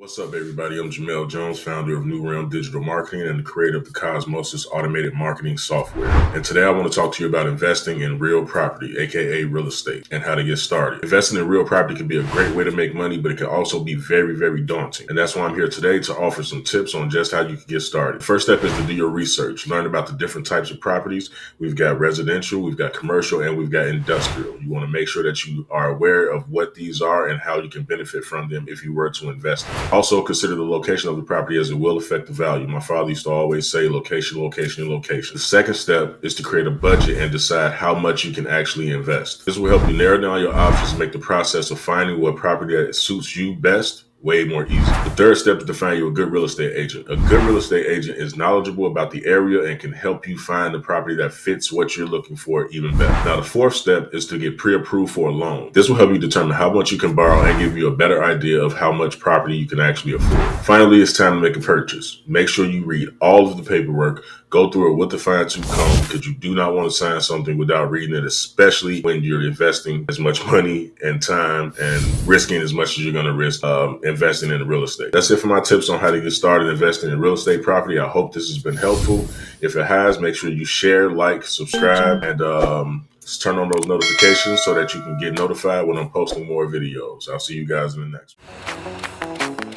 What's up, everybody? I'm Jamel Jones, founder of New Realm Digital Marketing and the creator of the Cosmosis Automated Marketing Software. And today I want to talk to you about investing in real property, aka real estate, and how to get started. Investing in real property can be a great way to make money, but it can also be very, very daunting. And that's why I'm here today to offer some tips on just how you can get started. The first step is to do your research. Learn about the different types of properties. We've got residential, we've got commercial, and we've got industrial. You want to make sure that you are aware of what these are and how you can benefit from them if you were to invest in them. Also, consider the location of the property as it will affect the value. My father used to always say location, location, and location. The second step is to create a budget and decide how much you can actually invest. This will help you narrow down your options and make the process of finding what property that suits you best way more easy. The third step is to find you a good real estate agent. A good real estate agent is knowledgeable about the area and can help you find the property that fits what you're looking for even better. Now, the fourth step is to get pre-approved for a loan. This will help you determine how much you can borrow and give you a better idea of how much property you can actually afford. Finally, it's time to make a purchase. Make sure you read all of the paperwork, go through it with the fine-tooth comb, because you do not want to sign something without reading it, especially when you're investing as much money and time and risking as much as you're going to risk investing in real estate. That's it for my tips on how to get started investing in real estate property. I hope this has been helpful. If it has, make sure you share, like, subscribe, and turn on those notifications so that you can get notified when I'm posting more videos. I'll see you guys in the next one.